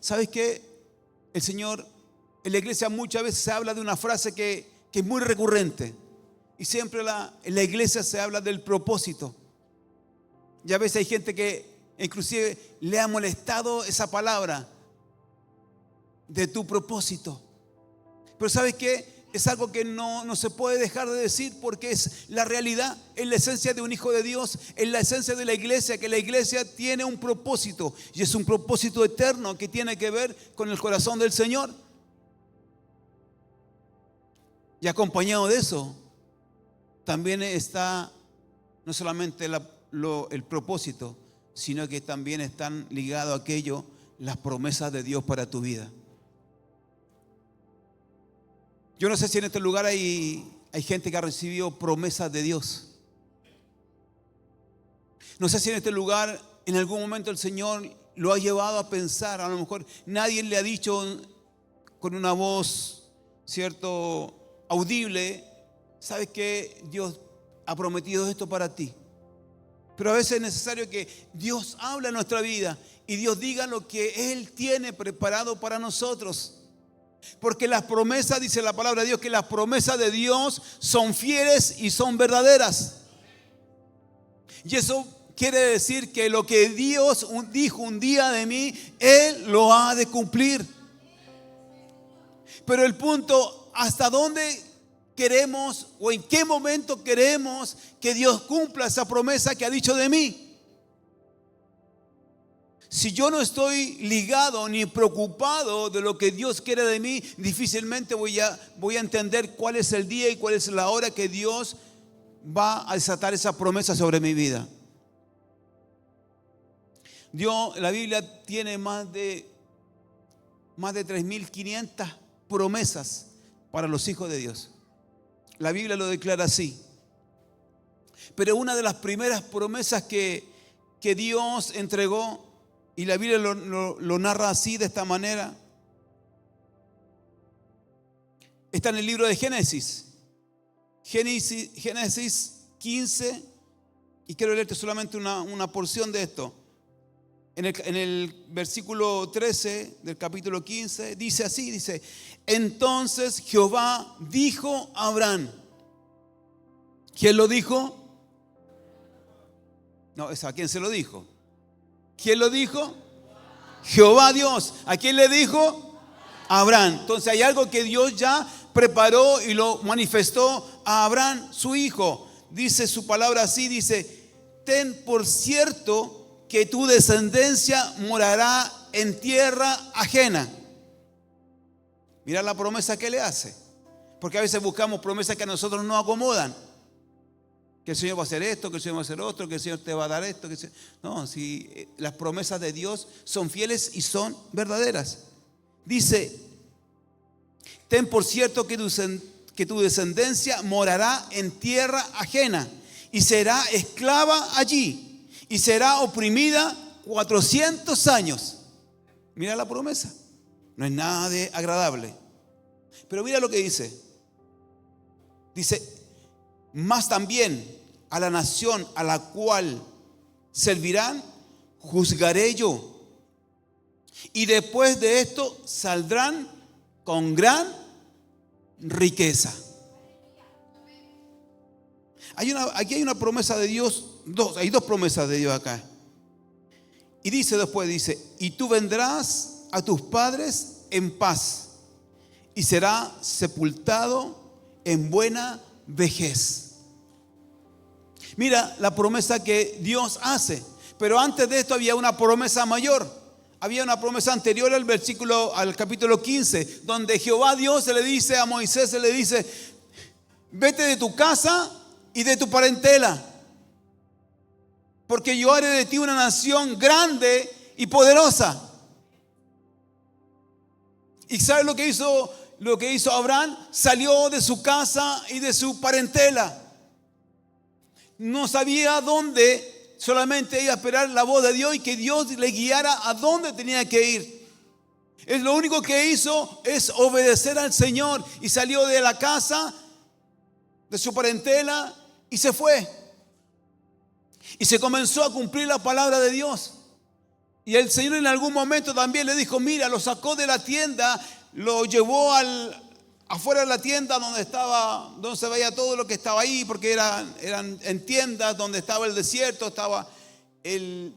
¿Sabes qué? El Señor, en la iglesia muchas veces se habla de una frase que es muy recurrente. Y siempre en la iglesia se habla del propósito. Y a veces hay gente que inclusive le ha molestado esa palabra de tu propósito. Pero ¿sabes qué? Es algo que no se puede dejar de decir, porque es la realidad, es la esencia de un hijo de Dios, es la esencia de la iglesia, que la iglesia tiene un propósito, y es un propósito eterno que tiene que ver con el corazón del Señor. Y acompañado de eso, también está no solamente el propósito, sino que también están ligados a aquello, las promesas de Dios para tu vida. Yo no sé si en este lugar hay gente que ha recibido promesas de Dios. No sé si en este lugar en algún momento el Señor lo ha llevado a pensar. A lo mejor nadie le ha dicho con una voz, ¿cierto?, audible: ¿sabes qué? Dios ha prometido esto para ti. Pero a veces es necesario que Dios hable en nuestra vida y Dios diga lo que Él tiene preparado para nosotros. Porque las promesas, dice la palabra de Dios, que las promesas de Dios son fieles y son verdaderas. Y eso quiere decir que lo que Dios dijo un día de mí, Él lo ha de cumplir. Pero el punto, ¿hasta dónde queremos o en qué momento queremos que Dios cumpla esa promesa que ha dicho de mí? Si yo no estoy ligado ni preocupado de lo que Dios quiere de mí, difícilmente voy a entender cuál es el día y cuál es la hora que Dios va a desatar esa promesa sobre mi vida. La Biblia tiene más de 3.500 promesas para los hijos de Dios. La Biblia lo declara así. Pero una de las primeras promesas que Dios entregó, y la Biblia lo narra así, de esta manera, está en el libro de Génesis 15, y quiero leerte solamente una porción de esto. En el versículo 13 del capítulo 15 dice así, dice: entonces Jehová dijo a Abraham. ¿Quién lo dijo? No, ¿a quién se lo dijo? ¿Quién lo dijo? Jehová Dios. ¿A quién le dijo? A Abraham. Entonces hay algo que Dios ya preparó y lo manifestó a Abraham, su hijo. Dice su palabra así, dice: ten por cierto que tu descendencia morará en tierra ajena. Mira la promesa que le hace. Porque a veces buscamos promesas que a nosotros no acomodan. Que el Señor va a hacer esto, que el Señor va a hacer otro, que el Señor te va a dar esto. No, si las promesas de Dios son fieles y son verdaderas. Dice: ten por cierto que tu descendencia morará en tierra ajena y será esclava allí y será oprimida 400 años. Mira la promesa. No es nada de agradable. Pero mira lo que dice. Dice: más también a la nación a la cual servirán, juzgaré yo. Y después de esto saldrán con gran riqueza. Aquí hay una promesa de Dios, hay dos promesas de Dios acá. Y dice, y tú vendrás a tus padres en paz y será sepultado en buena vejez. Mira la promesa que Dios hace. Pero antes de esto había una promesa mayor. Había una promesa anterior al capítulo 15, donde Jehová Dios se le dice a Moisés, se le dice: vete de tu casa y de tu parentela, porque yo haré de ti una nación grande y poderosa. ¿Y sabes lo que hizo Abraham? Salió de su casa y de su parentela. No sabía dónde, solamente iba a esperar la voz de Dios y que Dios le guiara a dónde tenía que ir. Es lo único que hizo es obedecer al Señor, y salió de la casa, de su parentela, y se fue. Y se comenzó a cumplir la palabra de Dios. Y el Señor en algún momento también le dijo, mira, lo sacó de la tienda, lo llevó afuera de la tienda donde se veía todo lo que estaba ahí, porque eran en tiendas donde estaba el desierto, estaba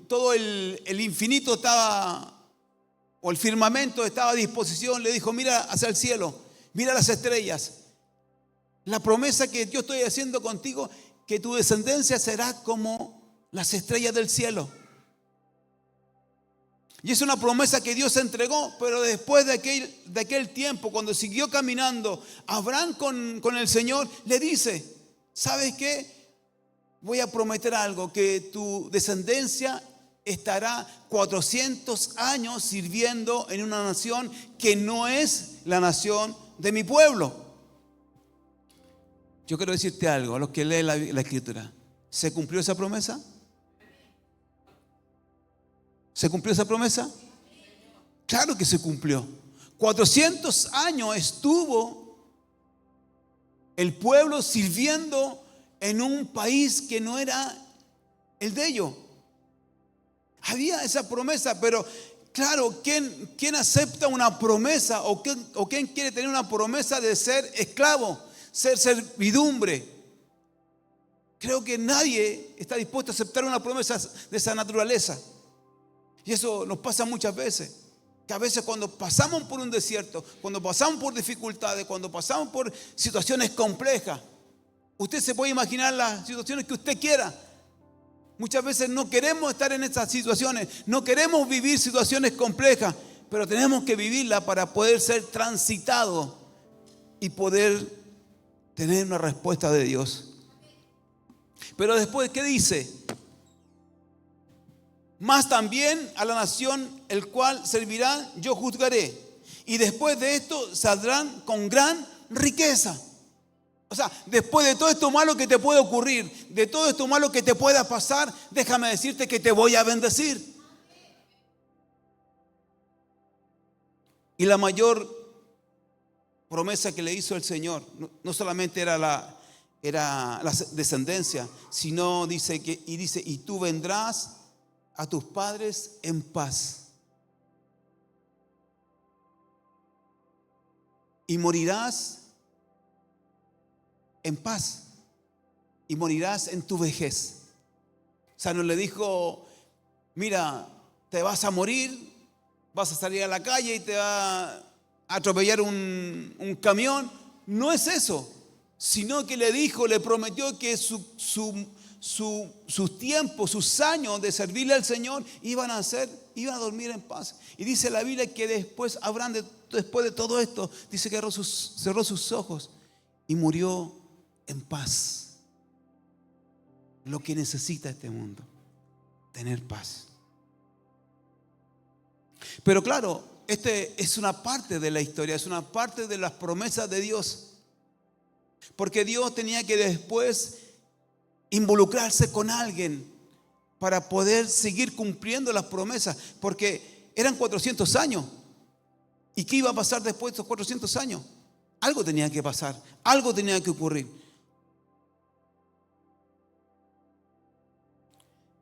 todo el infinito estaba, o el firmamento estaba a disposición. Le dijo, mira hacia el cielo, mira las estrellas. La promesa que yo estoy haciendo contigo, que tu descendencia será como las estrellas del cielo. Y es una promesa que Dios entregó, pero después de aquel tiempo, cuando siguió caminando Abraham con el Señor, le dice, ¿sabes qué? Voy a prometer algo, que tu descendencia estará 400 años sirviendo en una nación que no es la nación de mi pueblo. Yo quiero decirte algo, a los que leen la Escritura, ¿se cumplió esa promesa? ¿Se cumplió esa promesa? Claro que se cumplió. 400 años estuvo el pueblo sirviendo en un país que no era el de ellos. Había esa promesa, pero claro, ¿quién acepta una promesa o quién quiere tener una promesa de ser esclavo, ser servidumbre? Creo que nadie está dispuesto a aceptar una promesa de esa naturaleza. Y eso nos pasa muchas veces, que a veces cuando pasamos por un desierto, cuando pasamos por dificultades, cuando pasamos por situaciones complejas, usted se puede imaginar las situaciones que usted quiera. Muchas veces no queremos estar en estas situaciones, no queremos vivir situaciones complejas, pero tenemos que vivirlas para poder ser transitados y poder tener una respuesta de Dios. Pero después, ¿qué dice? Más también a la nación el cual servirán yo juzgaré, y después de esto saldrán con gran riqueza. O sea, después de todo esto malo que te puede ocurrir, de todo esto malo que te pueda pasar, déjame decirte que te voy a bendecir. Y la mayor promesa que le hizo el Señor no solamente era la descendencia, sino dice, y tú vendrás a tus padres en paz, y morirás en paz, y morirás en tu vejez. O sea, no le dijo, mira, te vas a morir, vas a salir a la calle y te va a atropellar un camión. No es eso, sino que le prometió que sus tiempos, sus años de servirle al Señor iban a dormir en paz. Y dice la Biblia que después después de todo esto, dice que cerró sus ojos y murió en paz. Lo que necesita este mundo, tener paz. Pero claro, es una parte de la historia, es una parte de las promesas de Dios. Porque Dios tenía que después involucrarse con alguien para poder seguir cumpliendo las promesas, porque eran 400 años. ¿Y qué iba a pasar después de estos 400 años? Algo tenía que pasar, algo tenía que ocurrir.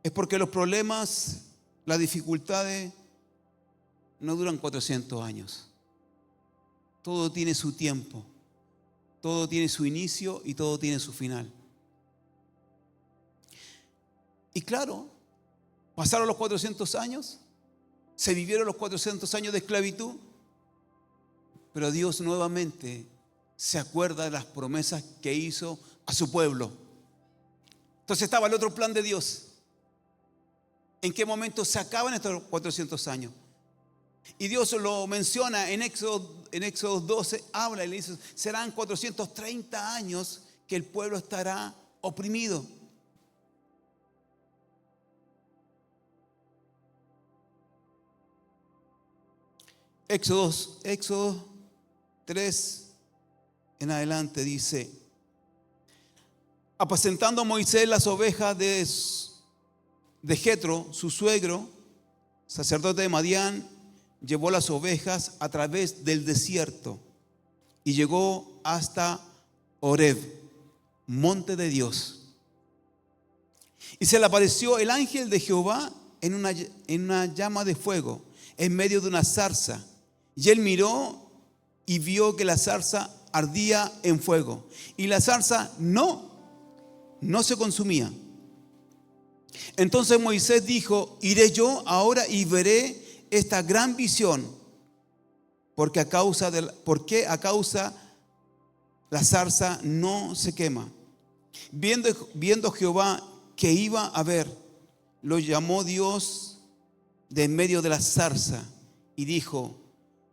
Es porque los problemas, las dificultades no duran 400 años. Todo tiene su tiempo, todo tiene su inicio y todo tiene su final. Y claro, pasaron los 400 años, se vivieron los 400 años de esclavitud, pero Dios nuevamente se acuerda de las promesas que hizo a su pueblo. Entonces estaba el otro plan de Dios. ¿En qué momento se acaban estos 400 años? Y Dios lo menciona en Éxodo 12, habla y le dice, serán 430 años que el pueblo estará oprimido. Éxodo 3 en adelante dice, apacentando Moisés las ovejas de Jetro, su suegro, sacerdote de Madián, llevó las ovejas a través del desierto y llegó hasta Horeb, monte de Dios. Y se le apareció el ángel de Jehová en una llama de fuego, en medio de una zarza. Y él miró y vio que la zarza ardía en fuego. Y la zarza no se consumía. Entonces Moisés dijo: iré yo ahora y veré esta gran visión, porque a causa la zarza no se quema. Viendo Jehová que iba a ver, lo llamó Dios de en medio de la zarza y dijo: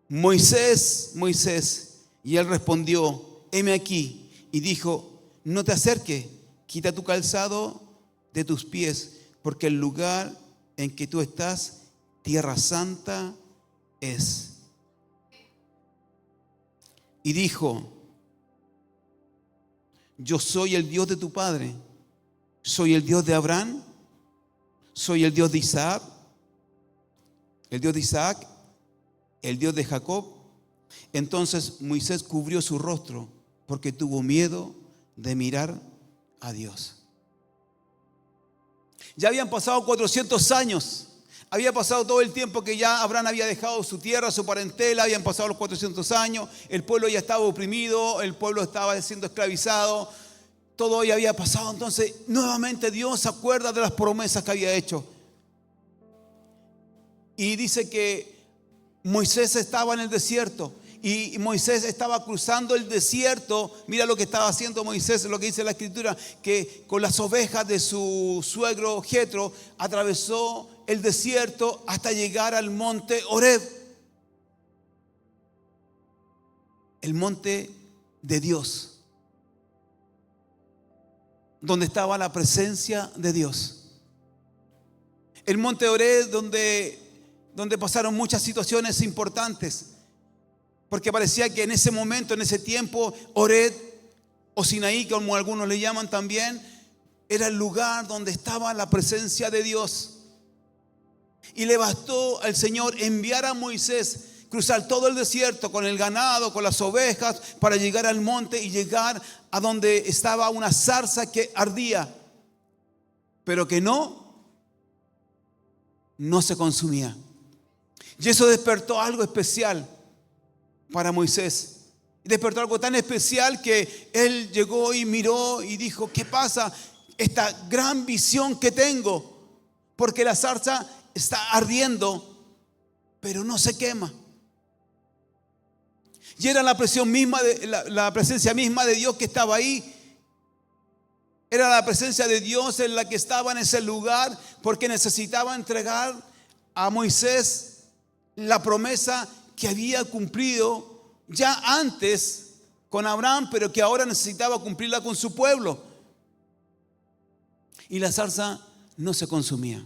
Moisés, Moisés. Y él respondió: heme aquí. Y dijo: no te acerques, quita tu calzado de tus pies, porque el lugar en que tú estás, tierra santa es. Y dijo: yo soy el Dios de tu padre, soy el Dios de Abraham, soy el Dios de Isaac, el Dios de Jacob. Entonces Moisés cubrió su rostro porque tuvo miedo de mirar a Dios. Ya habían pasado 400 años. Había pasado todo el tiempo que ya Abraham había dejado su tierra, su parentela. Habían pasado los 400 años. El pueblo ya estaba oprimido. El pueblo estaba siendo esclavizado. Todo ya había pasado. Entonces nuevamente Dios se acuerda de las promesas que había hecho. Y dice que Moisés estaba en el desierto. Y Moisés estaba cruzando el desierto. Mira lo que estaba haciendo Moisés, lo que dice la escritura, que con las ovejas de su suegro Jetro atravesó el desierto hasta llegar al monte Horeb, el monte de Dios, donde estaba la presencia de Dios. El monte Horeb donde pasaron muchas situaciones importantes. Porque parecía que en ese momento, en ese tiempo, Horeb o Sinaí, como algunos le llaman también, era el lugar donde estaba la presencia de Dios. Y le bastó al Señor enviar a Moisés, cruzar todo el desierto con el ganado, con las ovejas, para llegar al monte y llegar a donde estaba una zarza que ardía, pero que no se consumía. Y eso despertó algo especial para Moisés. Despertó algo tan especial que él llegó y miró y dijo: ¿qué pasa? Esta gran visión que tengo, porque la zarza está ardiendo, pero no se quema. Y era la presencia misma de Dios que estaba ahí. Era la presencia de Dios en la que estaba en ese lugar, porque necesitaba entregar a Moisés la promesa que había cumplido ya antes con Abraham, pero que ahora necesitaba cumplirla con su pueblo. Y la zarza no se consumía.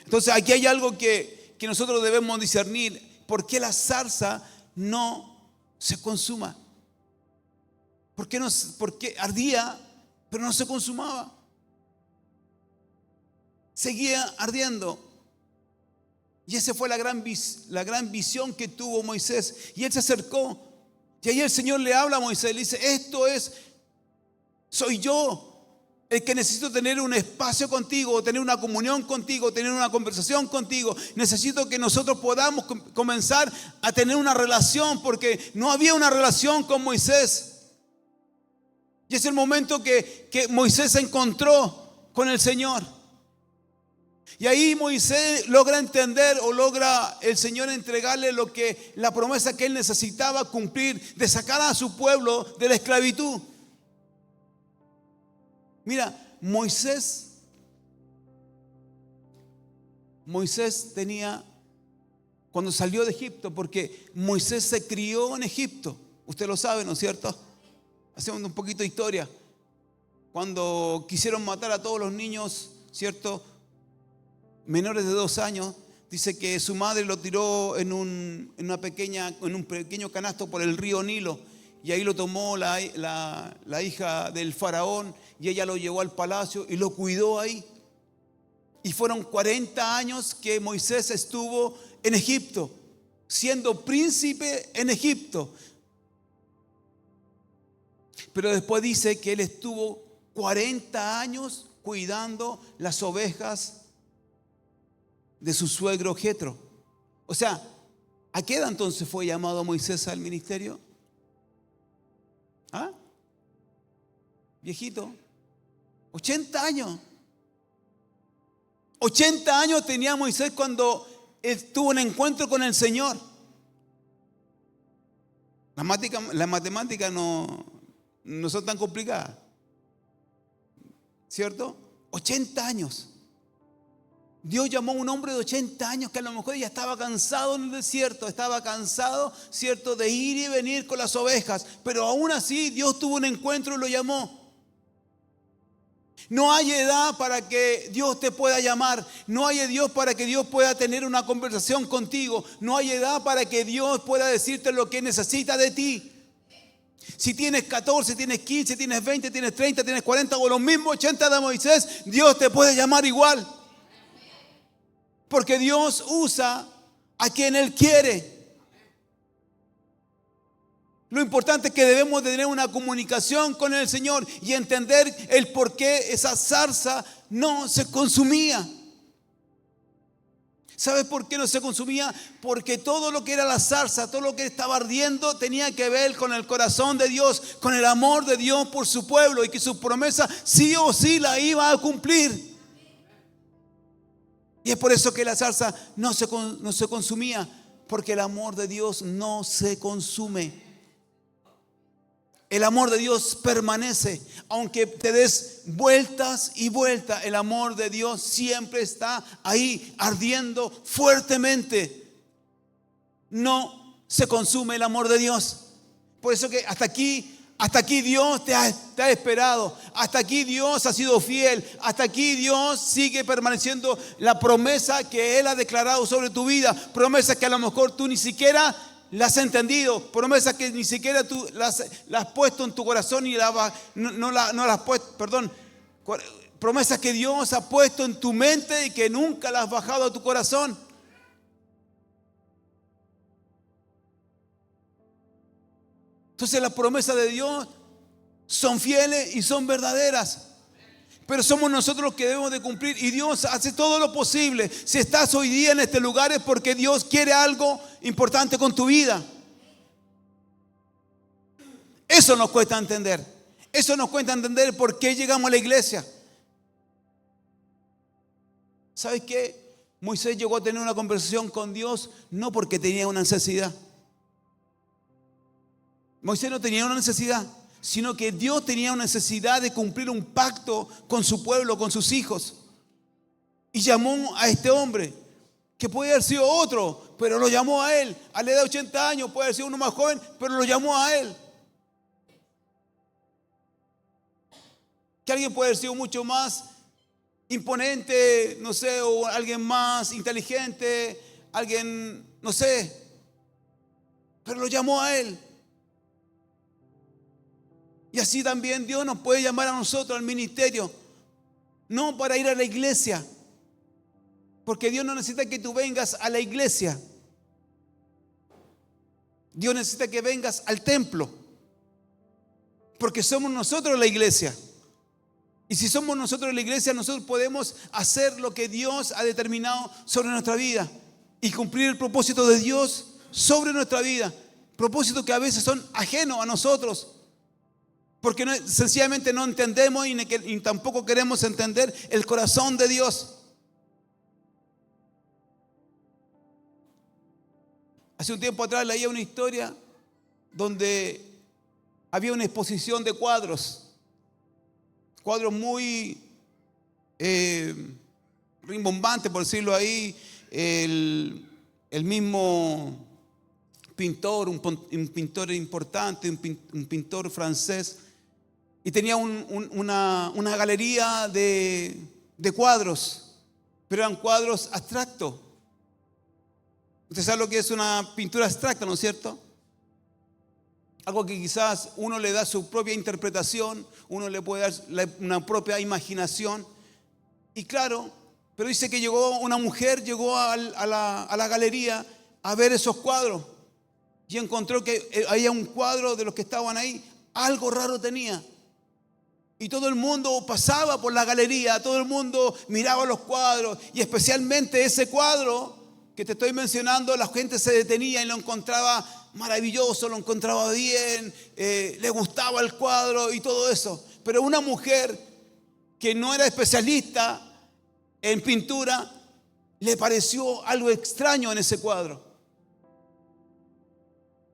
Entonces aquí hay algo que nosotros debemos discernir. ¿Por qué la zarza no se consuma? ¿Por qué ardía pero no se consumaba? Seguía ardiendo. Y esa fue la gran visión que tuvo Moisés. Y él se acercó. Y ahí el Señor le habla a Moisés. Le dice: soy yo el que necesito tener un espacio contigo, tener una comunión contigo, tener una conversación contigo. Necesito que nosotros podamos comenzar a tener una relación, porque no había una relación con Moisés. Y es el momento que Moisés se encontró con el Señor. Y ahí Moisés logra entender, o logra el Señor entregarle la promesa que él necesitaba cumplir, de sacar a su pueblo de la esclavitud. Mira, Moisés tenía, cuando salió de Egipto, porque Moisés se crió en Egipto, usted lo sabe, ¿no es cierto? Hacemos un poquito de historia. Cuando quisieron matar a todos los niños, ¿cierto?, menores de 2 años, dice que su madre lo tiró en un pequeño canasto por el río Nilo, y ahí lo tomó la hija del faraón, y ella lo llevó al palacio y lo cuidó ahí. Y fueron 40 años que Moisés estuvo en Egipto, siendo príncipe en Egipto. Pero después dice que él estuvo 40 años cuidando las ovejas de su suegro Jetro. O sea, ¿a qué edad entonces fue llamado Moisés al ministerio? ¿Ah? Viejito, 80 años. 80 años tenía Moisés cuando tuvo un encuentro con el Señor. Las matemáticas no son tan complicadas, ¿cierto? 80 años. Dios llamó a un hombre de 80 años que a lo mejor ya estaba cansado en el desierto, estaba cansado, ¿cierto?, de ir y venir con las ovejas, pero aún así Dios tuvo un encuentro y lo llamó. No hay edad para que Dios te pueda llamar. No hay Dios para que Dios pueda tener una conversación contigo. No hay edad para que Dios pueda decirte lo que necesita de ti. Si tienes 14, tienes 15, tienes 20, tienes 30, tienes 40 o los mismos 80 de Moisés, Dios te puede llamar igual. Porque Dios usa a quien Él quiere. Lo importante es que debemos de tener una comunicación con el Señor y entender el por qué esa zarza no se consumía. ¿Sabes por qué no se consumía? Porque todo lo que era la zarza, todo lo que estaba ardiendo tenía que ver con el corazón de Dios, con el amor de Dios por su pueblo y que su promesa sí o sí la iba a cumplir. Y es por eso que la zarza no se consumía, porque el amor de Dios no se consume. El amor de Dios permanece, aunque te des vueltas y vueltas, el amor de Dios siempre está ahí, ardiendo fuertemente. No se consume el amor de Dios. Por eso que hasta aquí Dios te ha esperado, hasta aquí Dios ha sido fiel, hasta aquí Dios sigue permaneciendo la promesa que Él ha declarado sobre tu vida, promesas que a lo mejor tú ni siquiera las has entendido, promesas que ni siquiera tú las has puesto en tu corazón y no las has puesto, promesas que Dios ha puesto en tu mente y que nunca las has bajado a tu corazón. Entonces las promesas de Dios son fieles y son verdaderas. Pero somos nosotros los que debemos de cumplir y Dios hace todo lo posible. Si estás hoy día en este lugar es porque Dios quiere algo importante con tu vida. Eso nos cuesta entender. Eso nos cuesta entender por qué llegamos a la iglesia. ¿Sabes qué? Moisés llegó a tener una conversación con Dios no porque tenía una necesidad. Moisés no tenía una necesidad, sino que Dios tenía una necesidad de cumplir un pacto con su pueblo, con sus hijos. Y llamó a este hombre, que puede haber sido otro, pero lo llamó a él. A la edad de 80 años, puede haber sido uno más joven, pero lo llamó a él. Que alguien puede haber sido mucho más imponente, no sé, o alguien más inteligente, alguien, no sé, pero lo llamó a él. Y así también Dios nos puede llamar a nosotros al ministerio, no para ir a la iglesia, porque Dios no necesita que tú vengas a la iglesia. Dios necesita que vengas al templo, porque somos nosotros la iglesia. Y si somos nosotros la iglesia, nosotros podemos hacer lo que Dios ha determinado sobre nuestra vida y cumplir el propósito de Dios sobre nuestra vida. Propósitos que a veces son ajenos a nosotros, porque sencillamente no entendemos y tampoco queremos entender el corazón de Dios. Hace un tiempo atrás leía una historia donde había una exposición de cuadros muy rimbombantes, por decirlo ahí. El mismo pintor, un pintor importante, un pintor francés, y tenía una galería de cuadros, pero eran cuadros abstractos. Usted sabe lo que es una pintura abstracta, ¿no es cierto? Algo que quizás uno le da su propia interpretación, uno le puede dar una propia imaginación. Y claro, pero dice que una mujer llegó a la galería a ver esos cuadros y encontró que había un cuadro de los que estaban ahí, algo raro tenía. Y todo el mundo pasaba por la galería, todo el mundo miraba los cuadros, y especialmente ese cuadro que te estoy mencionando, la gente se detenía y lo encontraba maravilloso, lo encontraba bien, le gustaba el cuadro y todo eso. Pero una mujer que no era especialista en pintura, le pareció algo extraño en ese cuadro.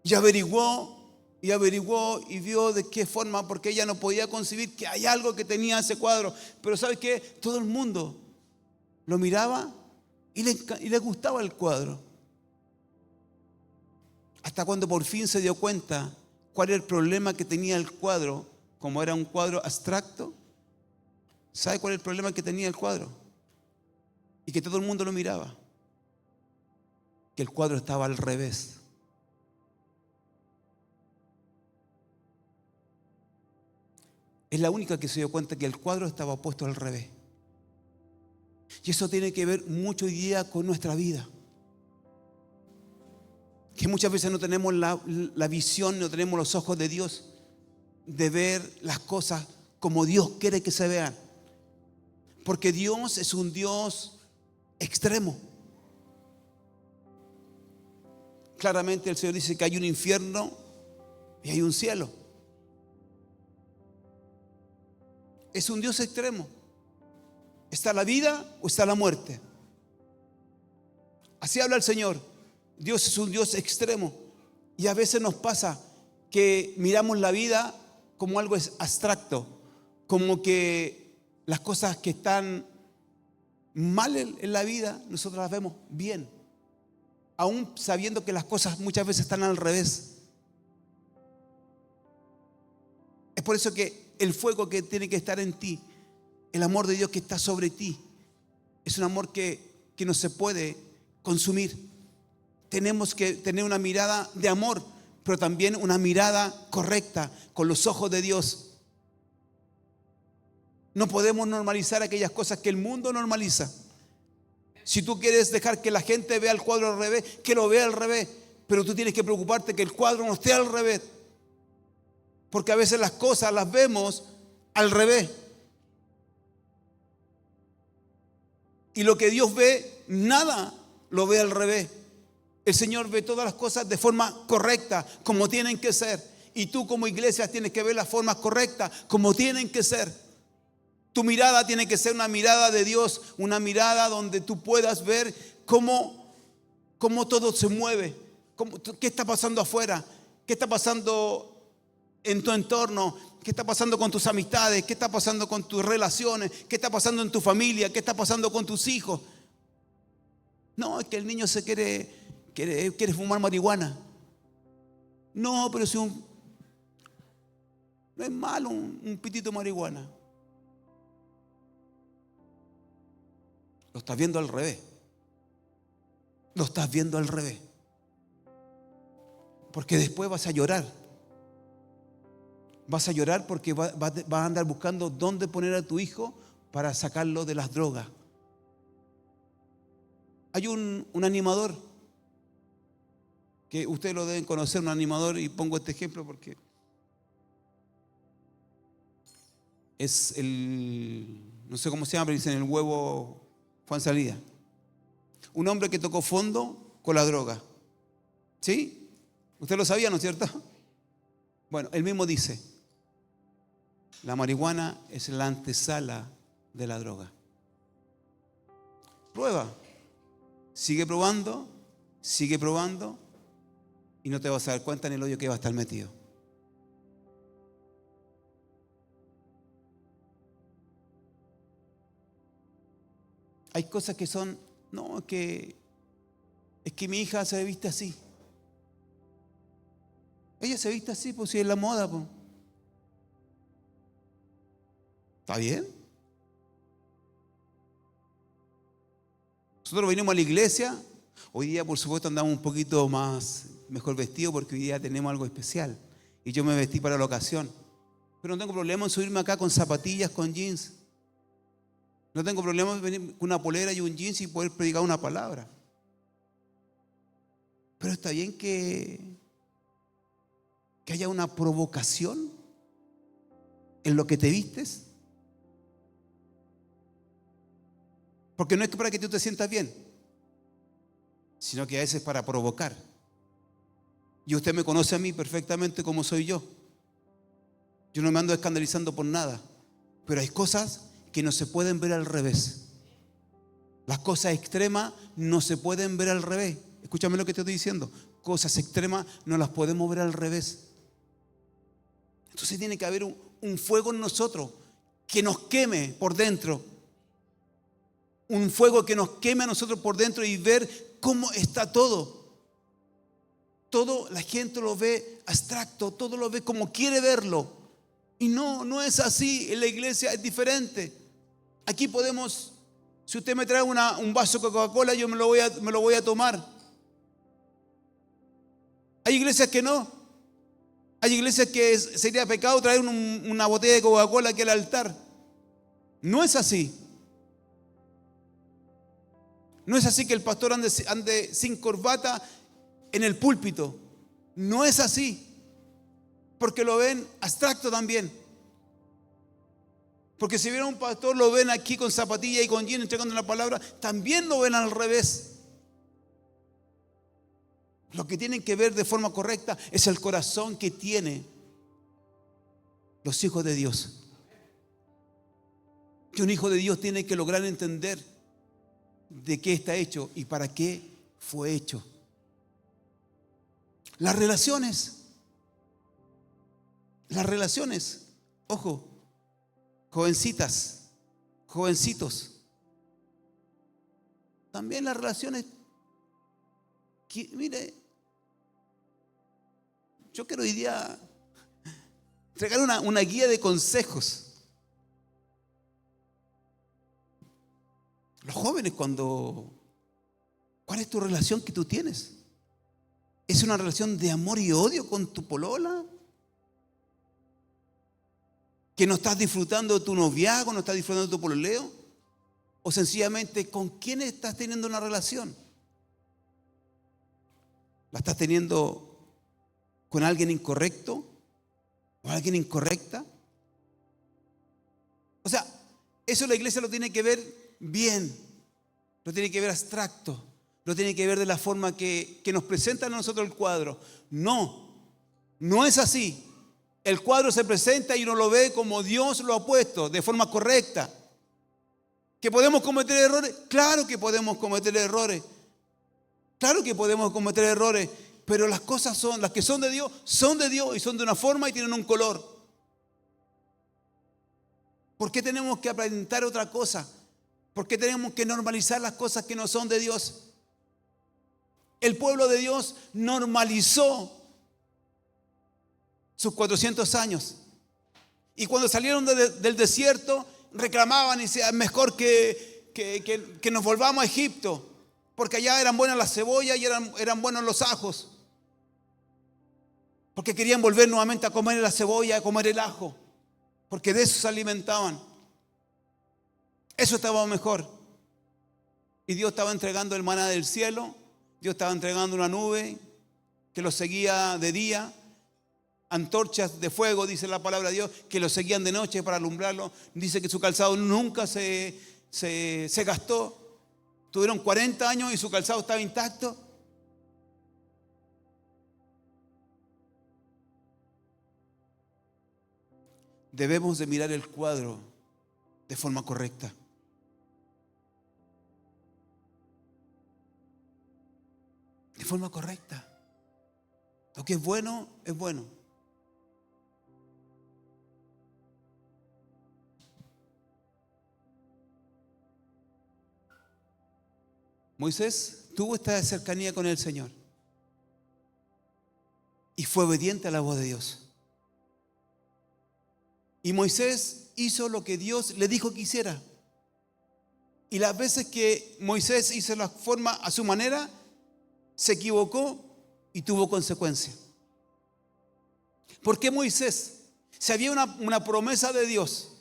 Y averiguó y vio de qué forma, porque ella no podía concebir que hay algo que tenía ese cuadro. Pero ¿sabe qué? Todo el mundo lo miraba y le gustaba el cuadro. Hasta cuando por fin se dio cuenta cuál era el problema que tenía el cuadro. Como era un cuadro abstracto, ¿sabe cuál es el problema que tenía el cuadro? Y que todo el mundo lo miraba. Que el cuadro estaba al revés. Es la única que se dio cuenta que el cuadro estaba puesto al revés. Y eso tiene que ver mucho hoy día con nuestra vida. Que muchas veces no tenemos la visión, no tenemos los ojos de Dios de ver las cosas como Dios quiere que se vean. Porque Dios es un Dios extremo. Claramente el Señor dice que hay un infierno y hay un cielo. Es un Dios extremo. ¿Está la vida o está la muerte? Así habla el Señor. Dios es un Dios extremo. Y a veces nos pasa que miramos la vida como algo abstracto, como que las cosas que están mal en la vida, nosotros las vemos bien, aún sabiendo que las cosas muchas veces están al revés. Es por eso que el fuego que tiene que estar en ti, el amor de Dios que está sobre ti, es un amor que no se puede consumir. Tenemos que tener una mirada de amor, pero también una mirada correcta, con los ojos de Dios. No podemos normalizar aquellas cosas que el mundo normaliza. Si tú quieres dejar que la gente vea el cuadro al revés, que lo vea al revés, pero tú tienes que preocuparte que el cuadro no esté al revés. Porque a veces las cosas las vemos al revés. Y lo que Dios ve, nada lo ve al revés. El Señor ve todas las cosas de forma correcta, como tienen que ser. Y tú como iglesia tienes que ver las formas correctas, como tienen que ser. Tu mirada tiene que ser una mirada de Dios, una mirada donde tú puedas ver cómo todo se mueve, qué está pasando afuera, qué está pasando en tu entorno, qué está pasando con tus amistades, qué está pasando con tus relaciones, qué está pasando en tu familia, qué está pasando con tus hijos. No, es que el niño se quiere fumar marihuana. No, pero si no es malo un pitito de marihuana. Lo estás viendo al revés. Lo estás viendo al revés. Porque después vas a llorar. Vas a llorar porque vas a andar buscando dónde poner a tu hijo para sacarlo de las drogas. Hay un animador que ustedes lo deben conocer, un animador, y pongo este ejemplo porque es no sé cómo se llama, pero dicen el huevo Juan Salida. Un hombre que tocó fondo con la droga. ¿Sí? Usted lo sabía, ¿no es cierto? Bueno, él mismo dice, la marihuana es la antesala de la droga. Prueba. Sigue probando y no te vas a dar cuenta en el hoyo que va a estar metido. Hay cosas que son, no, es que mi hija se viste así. Ella se viste así, pues si es la moda, pues. ¿Está bien? Nosotros venimos a la iglesia. Hoy día, por supuesto, andamos un poquito mejor vestido porque hoy día tenemos algo especial. Y yo me vestí para la ocasión. Pero no tengo problema en subirme acá con zapatillas, con jeans. No tengo problema en venir con una polera y un jeans y poder predicar una palabra. Pero está bien que haya una provocación. en lo que te vistes? Porque no es para que tú te sientas bien, sino que a veces para provocar. Y usted me conoce a mí perfectamente como soy yo. Yo no me ando escandalizando por nada, pero hay cosas que no se pueden ver al revés. Las cosas extremas no se pueden ver al revés. Escúchame lo que te estoy diciendo. Cosas extremas no las podemos ver al revés. Entonces tiene que haber un fuego en nosotros que nos queme por dentro. Un fuego que nos queme a nosotros por dentro y ver cómo está todo. Todo la gente lo ve abstracto, todo lo ve como quiere verlo. Y no es así. En la iglesia es diferente. Aquí podemos, si usted me trae un vaso de Coca-Cola, yo me lo voy a tomar. Hay iglesias que no. Hay iglesias que sería pecado traer una botella de Coca-Cola aquí al altar. No es así. No es así que el pastor ande sin corbata en el púlpito. No es así. Porque lo ven abstracto también. Porque si viene un pastor, lo ven aquí con zapatilla y con jean entregando la palabra, también lo ven al revés. Lo que tienen que ver de forma correcta es el corazón que tienen los hijos de Dios. Que un hijo de Dios tiene que lograr entender de qué está hecho y para qué fue hecho. Las relaciones, ojo, jovencitas, jovencitos, también las relaciones, mire, yo quiero hoy día entregar una guía de consejos. Los jóvenes, ¿cuál es tu relación que tú tienes? ¿Es una relación de amor y odio con tu polola? ¿Que no estás disfrutando de tu noviazgo, no estás disfrutando de tu pololeo? ¿O sencillamente con quién estás teniendo una relación? ¿La estás teniendo con alguien incorrecto o alguien incorrecta? O sea, eso la iglesia lo tiene que ver bien, lo tiene que ver abstracto, lo tiene que ver de la forma que nos presenta a nosotros el cuadro. No es así. El cuadro se presenta y uno lo ve como Dios lo ha puesto, de forma correcta. ¿Que podemos cometer errores? Claro que podemos cometer errores. Claro que podemos cometer errores, pero las cosas las que son de Dios y son de una forma y tienen un color. ¿Por qué tenemos que aparentar otra cosa? ¿Por qué tenemos que normalizar las cosas que no son de Dios? El pueblo de Dios normalizó sus 400 años. Y cuando salieron del desierto, reclamaban y decían, mejor que nos volvamos a Egipto, porque allá eran buenas las cebollas y eran buenos los ajos. Porque querían volver nuevamente a comer la cebolla, a comer el ajo, porque de eso se alimentaban. Eso estaba mejor. Y Dios estaba entregando el maná del cielo. Dios estaba entregando una nube que los seguía de día. Antorchas de fuego, dice la palabra de Dios, que los seguían de noche para alumbrarlo. Dice que su calzado nunca se gastó. Tuvieron 40 años y su calzado estaba intacto. Debemos de mirar el cuadro de forma correcta. De forma correcta. Lo que es bueno, es bueno. Moisés tuvo esta cercanía con el Señor y fue obediente a la voz de Dios. Y Moisés hizo lo que Dios le dijo que hiciera. Y las veces que Moisés hizo la forma a su manera, se equivocó y tuvo consecuencias. ¿Por qué Moisés? Si había una promesa de Dios,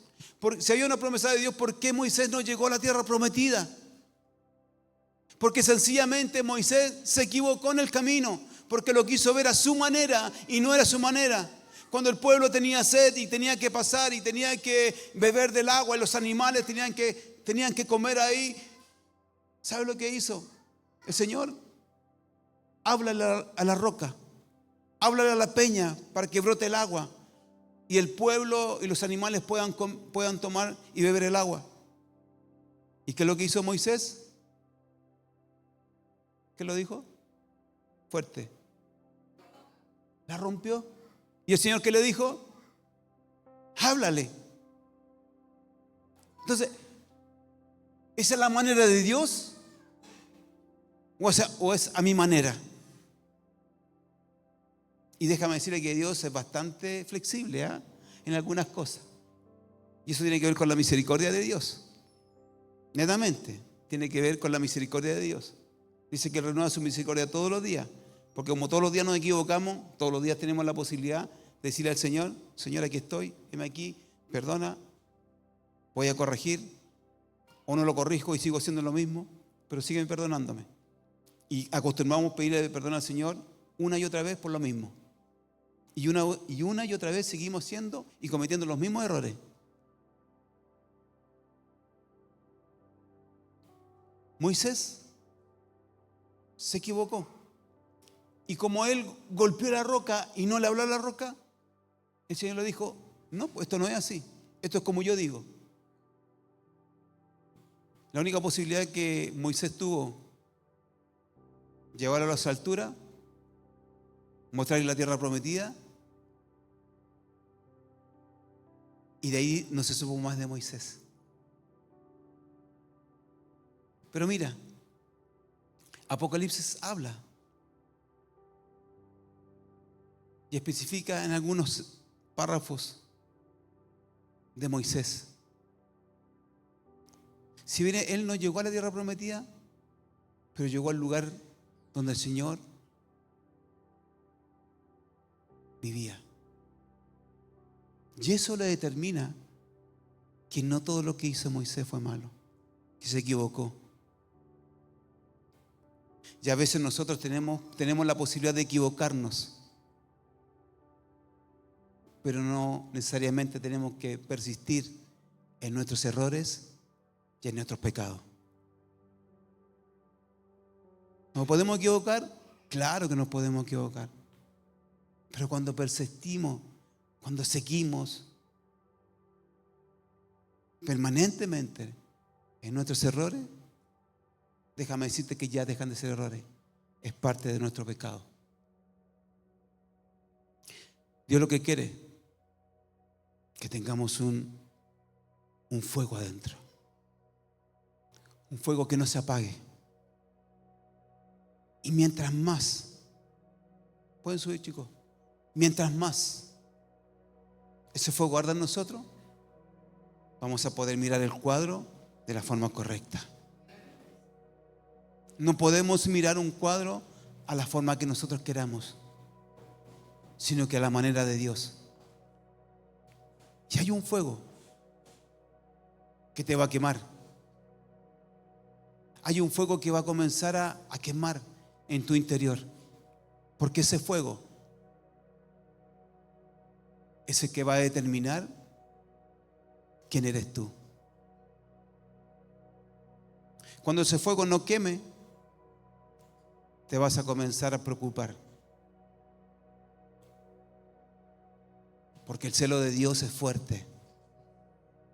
si había una promesa de Dios, ¿por qué Moisés no llegó a la tierra prometida? Porque sencillamente Moisés se equivocó en el camino, porque lo quiso ver a su manera y no era su manera. Cuando el pueblo tenía sed y tenía que pasar y tenía que beber del agua y los animales tenían que comer ahí, ¿sabe lo que hizo el Señor? Háblale a la roca, háblale a la peña para que brote el agua y el pueblo y los animales puedan tomar y beber el agua. ¿Y qué es lo que hizo Moisés? ¿Qué lo dijo? Fuerte. La rompió. ¿Y el Señor qué le dijo? Háblale. Entonces, ¿esa es la manera de Dios? ¿O es a mi manera? Y déjame decirle que Dios es bastante flexible en algunas cosas. Y eso tiene que ver con la misericordia de Dios. Netamente, tiene que ver con la misericordia de Dios. Dice que renueva su misericordia todos los días. Porque como todos los días nos equivocamos, todos los días tenemos la posibilidad de decirle al Señor: Señor, aquí estoy, heme aquí, perdona, voy a corregir. O no lo corrijo y sigo haciendo lo mismo, pero sígueme perdonándome. Y acostumbramos a pedirle perdón al Señor una y otra vez por lo mismo. Y una y otra vez seguimos siendo y cometiendo los mismos errores. Moisés se equivocó. Y como él golpeó la roca y no le habló a la roca, el Señor le dijo: no, pues esto no es así. Esto es como yo digo. La única posibilidad que Moisés tuvo, llevarlo a las alturas, mostrarle la tierra prometida, y de ahí no se supo más de Moisés. Pero mira, Apocalipsis habla y especifica en algunos párrafos de Moisés. Si bien él no llegó a la tierra prometida, pero llegó al lugar donde el Señor vivía. Y eso le determina que no todo lo que hizo Moisés fue malo, que se equivocó. Y a veces nosotros tenemos la posibilidad de equivocarnos, pero no necesariamente tenemos que persistir en nuestros errores y en nuestros pecados. ¿Nos podemos equivocar? Claro que nos podemos equivocar. Pero cuando persistimos, cuando seguimos permanentemente en nuestros errores, déjame decirte que ya dejan de ser errores. Es parte de nuestro pecado. Dios lo que quiere, que tengamos un fuego adentro. Un fuego que no se apague. Y mientras más, pueden subir, chicos, mientras más ese fuego arda en nosotros, vamos a poder mirar el cuadro de la forma correcta. No podemos mirar un cuadro a la forma que nosotros queramos, sino que a la manera de Dios. Y hay un fuego que te va a quemar. Hay un fuego que va a comenzar a quemar en tu interior. Porque ese fuego es el que va a determinar quién eres tú. Cuando ese fuego no queme, te vas a comenzar a preocupar. Porque el celo de Dios es fuerte.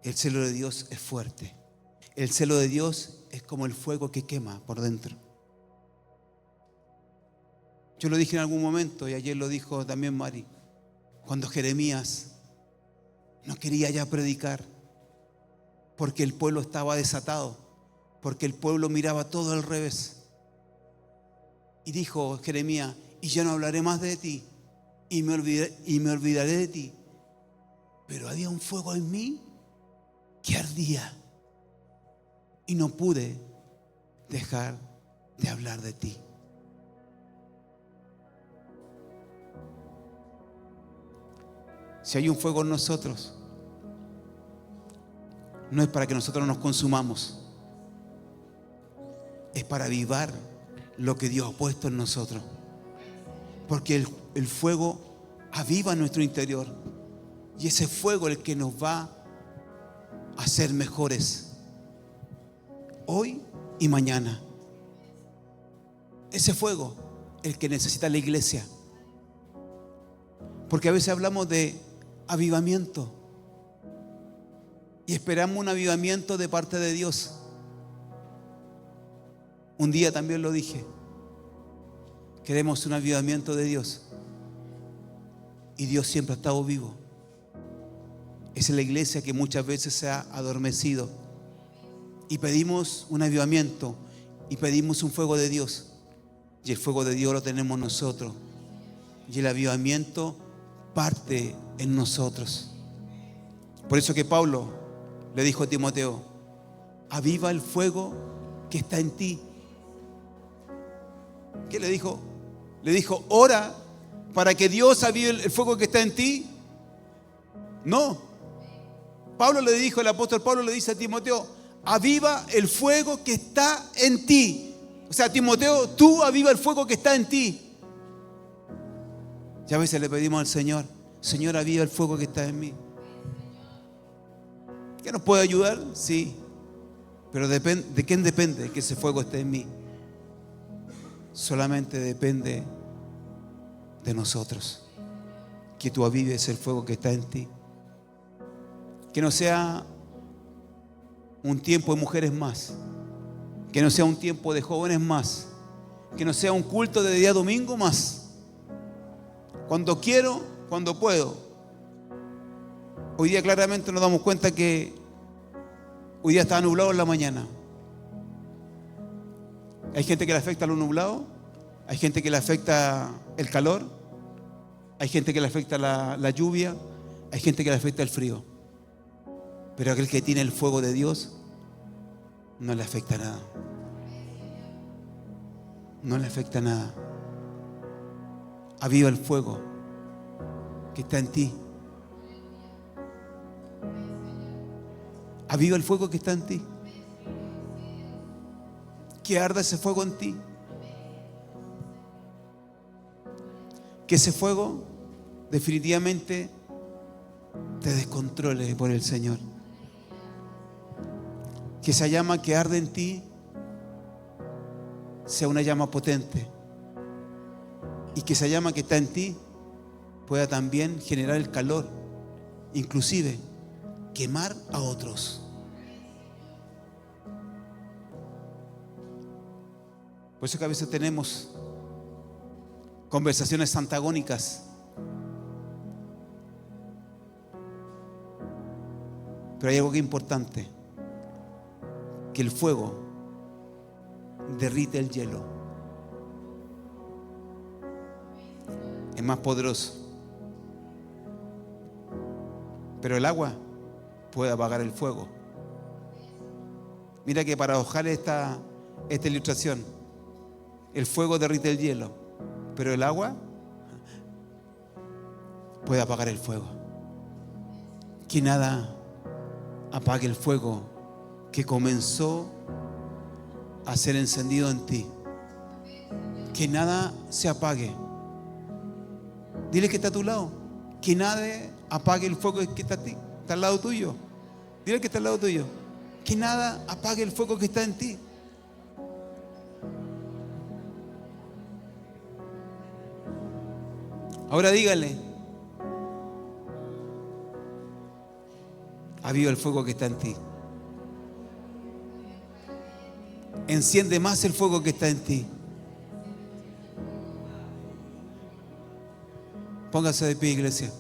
El celo de Dios es fuerte. El celo de Dios es como el fuego que quema por dentro. Yo lo dije en algún momento y ayer lo dijo también Mari. Cuando Jeremías no quería ya predicar porque el pueblo estaba desatado, porque el pueblo miraba todo al revés. Y dijo Jeremías: y ya no hablaré más de ti y me olvidaré de ti. Pero había un fuego en mí que ardía y no pude dejar de hablar de ti. Si hay un fuego en nosotros, no es para que nosotros nos consumamos, es para avivar lo que Dios ha puesto en nosotros. Porque el fuego aviva nuestro interior. Y ese fuego es el que nos va a hacer mejores hoy y mañana. Ese fuego es el que necesita la iglesia. Porque a veces hablamos de avivamiento y esperamos un avivamiento de parte de Dios. Un día también lo dije. Queremos un avivamiento de Dios. Y Dios siempre ha estado vivo. Es la iglesia que muchas veces se ha adormecido. Y pedimos un avivamiento y pedimos un fuego de Dios. Y el fuego de Dios lo tenemos nosotros. Y el avivamiento parte en nosotros. Por eso que Pablo le dijo a Timoteo: aviva el fuego que está en ti. ¿Qué le dijo? Le dijo: ora para que Dios avive el fuego que está en ti. No. Pablo le dijo, el apóstol Pablo le dice a Timoteo: aviva el fuego que está en ti. O sea, Timoteo, tú aviva el fuego que está en ti. Y a veces le pedimos al Señor: Señor, aviva el fuego que está en mí. ¿Qué nos puede ayudar? Sí. Pero ¿de quién depende que ese fuego esté en mí? Solamente depende de nosotros. Que tú avives el fuego que está en ti. Que no sea un tiempo de mujeres más. Que no sea un tiempo de jóvenes más. Que no sea un culto de día domingo más. Cuando quiero, cuando puedo. Hoy día claramente nos damos cuenta que hoy día estaba nublado en la mañana. Hay gente que le afecta lo nublado. Hay gente que le afecta el calor. Hay gente que le afecta la lluvia. Hay gente que le afecta el frío. Pero aquel que tiene el fuego de Dios no le afecta nada. No le afecta nada. Aviva el fuego que está en ti. Aviva el fuego que está en ti. Que arda ese fuego en ti. Que ese fuego definitivamente te descontrole por el Señor. Que esa llama que arde en ti sea una llama potente. Y que esa llama que está en ti pueda también generar el calor, inclusive quemar a otros. Por eso que a veces tenemos conversaciones antagónicas. Pero hay algo que es importante: que el fuego derrite el hielo. Es más poderoso. Pero el agua puede apagar el fuego. Mira que paradojal esta ilustración. El fuego derrite el hielo, pero el agua puede apagar el fuego. Que nada apague el fuego que comenzó a ser encendido en ti. Que nada se apague. Dile que está a tu lado. Que nada apague el fuego que está a ti. Está al lado tuyo. Dile que está al lado tuyo. Que nada apague el fuego que está en ti. Ahora dígale: aviva el fuego que está en ti. Enciende más el fuego que está en ti. Póngase de pie, iglesia.